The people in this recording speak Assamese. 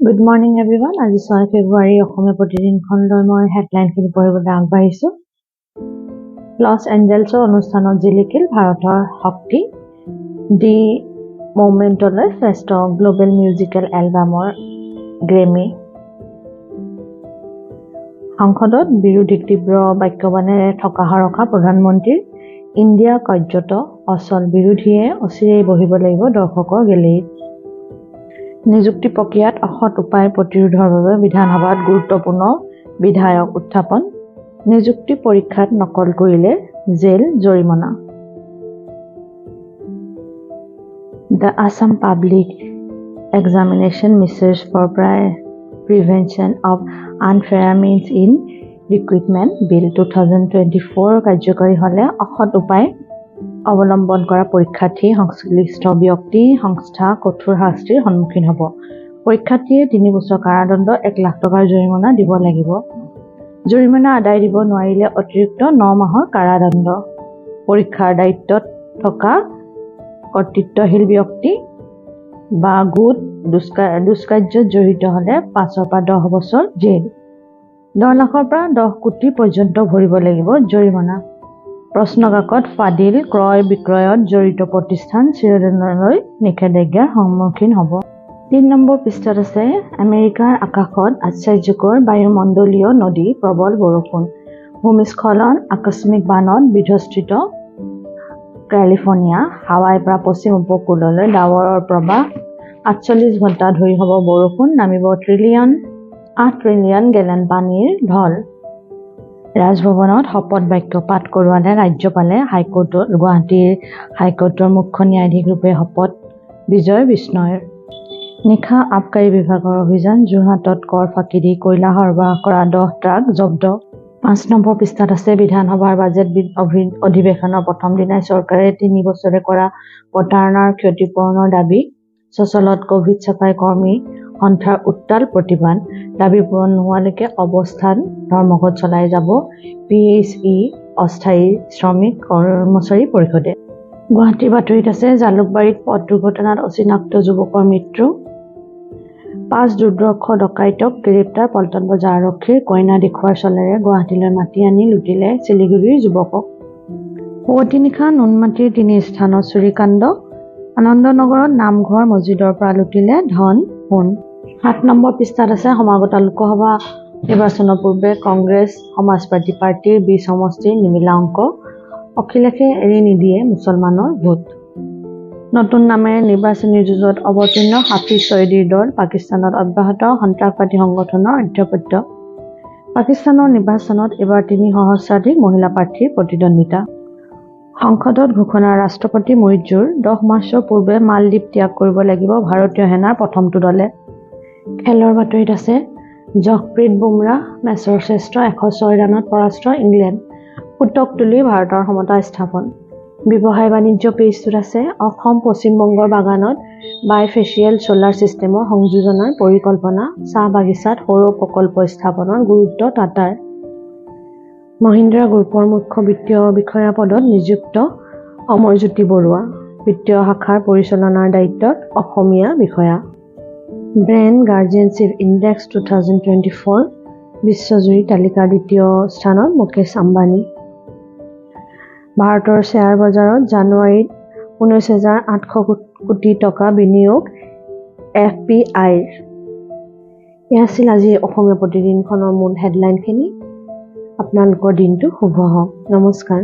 Good morning everyone. আজি 6 ফেব্ৰুৱাৰী অসমীয়া প্ৰতিদিনখনলৈ মই হেডলাইনখিনি পঢ়িবলৈ আগবাঢ়িছোঁ। লছ এঞ্জেলছৰ অনুষ্ঠানত জিলিকিল ভাৰতৰ শক্তি। দি মুভমেণ্টলৈ শ্ৰেষ্ঠ গ্ল'বেল মিউজিকেল এলবামৰ গ্ৰেমি। সংসদত বিৰোধীক তীব্ৰ বাক্যবাণেৰে ঠকাহা ৰখা প্ৰধানমন্ত্ৰীৰ ইণ্ডিয়া কাৰ্যত অচল, বিৰোধীয়ে অচিৰেই বহিব লাগিব দৰ্শকৰ গেলেৰীত। নিযুক্তি প্ৰক্ৰিয়াত অসৎ উপায় প্ৰতিৰোধৰ বাবে বিধানসভাত গুৰুত্বপূৰ্ণ বিধায়ক উত্থাপন। নিযুক্তি পৰীক্ষাত নকল কৰিলে জেল জৰিমনা। The Assam public examination measures for prevention of unfair means in recruitment bill 2024 কাৰ্যকৰী হ'লে অসৎ উপায় অৱলম্বন কৰা পৰীক্ষাৰ্থী, সংশ্লিষ্ট ব্যক্তি, সংস্থা কঠোৰ শাস্তিৰ সন্মুখীন হ'ব। পৰীক্ষাৰ্থীয়ে 3 বছৰ কাৰাদণ্ড, 1 লাখ টকাৰ জৰিমনা দিব লাগিব। জৰিমনা আদায় দিব নোৱাৰিলে অতিৰিক্ত 9 মাহৰ কাৰাদণ্ড। পৰীক্ষাৰ দায়িত্বত থকা কৰ্তৃত্বশীল ব্যক্তি বা গোট দুষ্কাৰ্যত জড়িত হ'লে 5 পৰা 10 বছৰ জেল, 10 লাখৰ পৰা 10 কোটি পৰ্যন্ত ভৰিব লাগিব জৰিমনা। প্ৰশ্নকাকত ফাদিল ক্ৰয় বিক্ৰয়ত জড়িত প্ৰতিষ্ঠান চিৰদিনলৈ নিষেধাজ্ঞাৰ সন্মুখীন হ'ব। 3 নম্বৰ পৃষ্ঠাত আছে আমেৰিকাৰ আকাশত আশ্চৰ্যকৰ বায়ুমণ্ডলীয় নদী, প্ৰবল বৰষুণ, ভূমিস্খলন, আকস্মিক বানত বিধ্বস্ত কেলিফৰ্ণিয়া, হাৱাইৰ পৰা পশ্চিম উপকূললৈ ডাৱৰৰ প্ৰৱাহ, 48 ঘণ্টা ধৰি হ'ব বৰষুণ, নামিব 8 ট্ৰিলিয়ন গেলন পানীৰ ঢল। ৰাজভৱনত শপত বাক্য পাঠ কৰোৱালে ৰাজ্যপালে। গুৱাহাটীৰ হাইকোৰ্টৰ মুখ্য ন্যায়াধীশ ৰূপে শপত বিজয় বিষ্ণয়ৰ। নিশা আবকাৰী বিভাগৰ অভিযান, যোৰহাটত কৰ ফাঁকি দি কয়লা সৰবৰাহ কৰা 10 ট্ৰাক জব্দ। 5 নম্বৰ পৃষ্ঠাত আছে বিধানসভাৰ বাজেট অধিৱেশনৰ প্ৰথম দিনাই চৰকাৰে 3 বছৰে কৰা প্ৰতাৰণাৰ ক্ষতিপূৰণৰ দাবী। চচলত কভিড চাফাই কৰ্মী সন্থাৰ উত্তাল প্ৰতিবাদ। দাবী পূৰণ নোহোৱালৈকে অৱস্থান ধৰ্মঘট চলাই যাব PHE অস্থায়ী শ্ৰমিক কৰ্মচাৰী পৰিষদে। গুৱাহাটীৰ বাতৰিত আছে জালুকবাৰীত পথ দুৰ্ঘটনাত অচিনাক্ত যুৱকৰ মৃত্যু। 5 দুৰ্ধৰ্ষ ডকাইতক গ্ৰেপ্তাৰ। পল্টন বজাৰ আৰক্ষীৰ কইনা দেখুওৱাৰ চলেৰে গুৱাহাটীলৈ মাতি আনি লুটিলে শিলিগুৰিৰ যুৱকক। পুৱতি নিশা নুনমাটিৰ 3 স্থানত চুৰিকাণ্ড। আনন্দনগৰত নামঘৰ মছজিদৰ পৰা লুটিলে ধন সোণ। 7 নম্বৰ পৃষ্ঠাত আছে সমাগত লোকসভা নিৰ্বাচনৰ পূৰ্বে কংগ্ৰেছ সমাজবাদী পাৰ্টিৰ 20 সমষ্টিৰ নিমিলা অংক। অখিলেশে এৰি নিদিয়ে মুছলমানৰ ভোট। নতুন নামেৰে নিৰ্বাচনী যুঁজত অৱতীৰ্ণ হাফিজ ছয়ীদীৰ দল। পাকিস্তানত অব্যাহত সন্ত্ৰাসবাদী সংগঠনৰ আধিপত্য। পাকিস্তানৰ নিৰ্বাচনত এইবাৰ 3 সহস্ৰাধিক মহিলা প্ৰাৰ্থীৰ প্ৰতিদ্বন্দ্বিতা। সংসদত ঘোষণা ৰাষ্ট্ৰপতি মৈত্ৰৰ 10 মাৰ্চৰ পূৰ্বে মালদ্বীপ ত্যাগ কৰিব লাগিব ভাৰতীয় সেনাৰ প্ৰথমটো দলে। খেলৰ বাতৰিত আছে জসপ্ৰীত বুমৰাহ মেচৰ শ্ৰেষ্ঠ, 106 ৰানত পৰাস্ত ইংলেণ্ড। পুতক তুলি ভাৰতৰ সমতা স্থাপন। ব্যৱসায় বাণিজ্য পেজটোত আছে অসম পশ্চিম বংগৰ বাগানত বাইফেচিয়েল ছলাৰ ছিষ্টেমৰ সংযোজনৰ পৰিকল্পনা। চাহ বাগিচাত সৌৰ প্ৰকল্প স্থাপনৰ গুৰুত্ব টাটাৰ। মহিন্দ্ৰা গ্ৰুপৰ মুখ্য বিত্তীয় বিষয়া পদত নিযুক্ত অমৰজ্যোতি বৰুৱা। বিত্তীয় শাখাৰ পৰিচালনাৰ দায়িত্বত অসমীয়া বিষয়া। ব্ৰেণ্ড গাৰ্ডিয়ানশ্বিপ ইণ্ডেক্স 2024 বিশ্বজুৰি তালিকাৰ 2য় স্থানত মুকেশ আম্বানী। ভাৰতৰ শ্বেয়াৰ বজাৰত জানুৱাৰীত 19,800 কোটি টকা বিনিয়োগ FPIৰ। এয়া আছিল আজি অসমীয়া প্ৰতিদিনখনৰ মূল হেডলাইনখিনি। আপোনালোকৰ দিনটো শুভ হওক। নমস্কাৰ।